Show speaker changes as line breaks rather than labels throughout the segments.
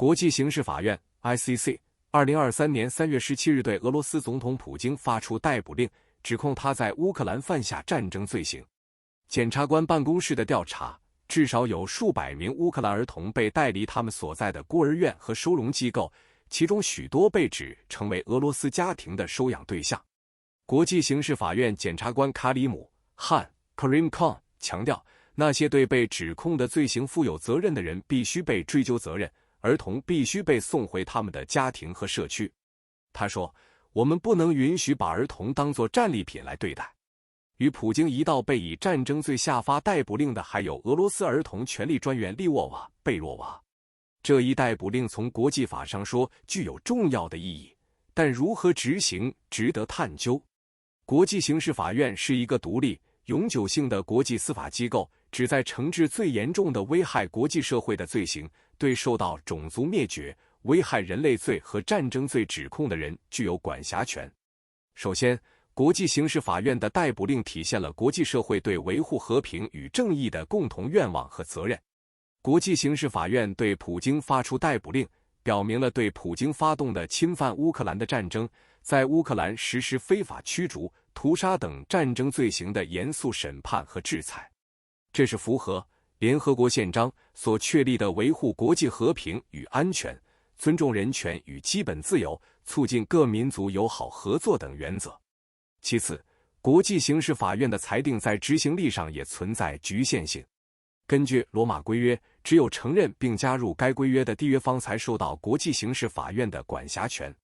国际刑事法院 ICC 2023年3月17日对俄罗斯总统普京发出逮捕令，指控他在乌克兰犯下战争罪行。检察官办公室的调查，至少有数百名乌克兰儿童被带离他们所在的孤儿院和收容机构，其中许多被指成为俄罗斯家庭的收养对象。国际刑事法院检察官卡里姆·汉 Karim Khan 强调，那些对被指控的罪行负有责任的人必须被追究责任，儿童必须被送回他们的家庭和社区。他说，我们不能允许把儿童当作战利品来对待。与普京一道被以战争罪下发逮捕令的还有俄罗斯儿童权利专员利沃瓦·贝洛娃。这一逮捕令从国际法上说具有重要的意义，但如何执行值得探究。国际刑事法院是一个独立、永久性的国际司法机构，旨在惩治最严重的危害国际社会的罪行，对受到种族灭绝、危害人类罪和战争罪指控的人具有管辖权。首先，国际刑事法院的逮捕令体现了国际社会对维护和平与正义的共同愿望和责任。国际刑事法院对普京发出逮捕令，表明了对普京发动的侵犯乌克兰的战争，在乌克兰实施非法驱逐、屠杀等战争罪行的严肃审判和制裁。这是符合联合国宪章所确立的维护国际和平与安全、尊重人权与基本自由、促进各民族友好合作等原则。其次，国际刑事法院的裁定在执行力上也存在局限性。根据罗马规约，只有承认并加入该规约的缔约方才受到国际刑事法院的管辖权。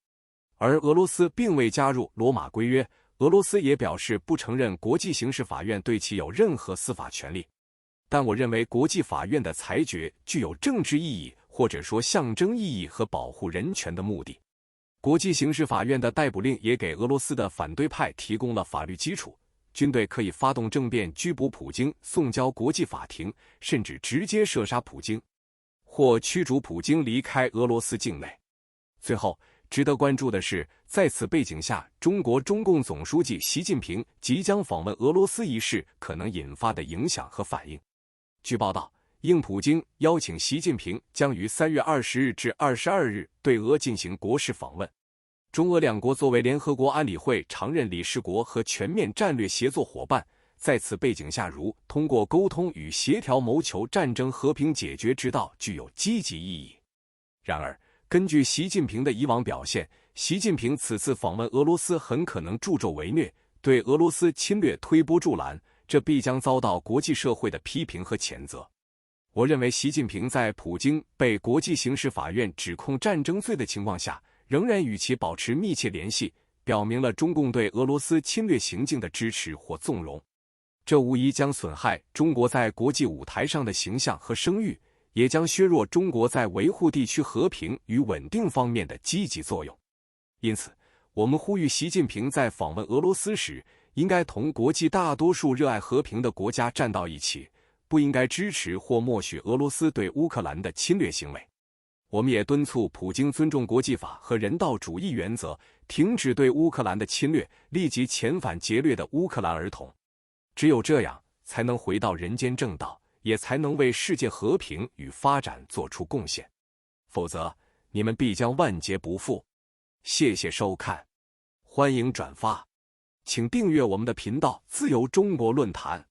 而俄罗斯并未加入罗马规约，俄罗斯也表示不承认国际刑事法院对其有任何司法权利。但我认为国际法院的裁决具有政治意义，或者说象征意义和保护人权的目的。国际刑事法院的逮捕令也给俄罗斯的反对派提供了法律基础，军队可以发动政变拘捕普京，送交国际法庭，甚至直接射杀普京，或驱逐普京离开俄罗斯境内。最后，值得关注的是，在此背景下，中国中共总书记习近平即将访问俄罗斯一事可能引发的影响和反应。据报道，应普京邀请，习近平将于3月20日至22日对俄进行国事访问。中俄两国作为联合国安理会常任理事国和全面战略协作伙伴，在此背景下，如通过沟通与协调谋求战争和平解决之道具有积极意义。然而，根据习近平的以往表现，习近平此次访问俄罗斯很可能助纣为虐，对俄罗斯侵略推波助澜，这必将遭到国际社会的批评和谴责。我认为习近平在普京被国际刑事法院指控战争罪的情况下，仍然与其保持密切联系，表明了中共对俄罗斯侵略行径的支持或纵容。这无疑将损害中国在国际舞台上的形象和声誉，也将削弱中国在维护地区和平与稳定方面的积极作用。因此，我们呼吁习近平在访问俄罗斯时，应该同国际大多数热爱和平的国家站到一起，不应该支持或默许俄罗斯对乌克兰的侵略行为。我们也敦促普京尊重国际法和人道主义原则，停止对乌克兰的侵略，立即遣返劫掠的乌克兰儿童。只有这样，才能回到人间正道，也才能为世界和平与发展做出贡献。否则，你们必将万劫不复。谢谢收看，欢迎转发，请订阅我们的频道自由中国论坛。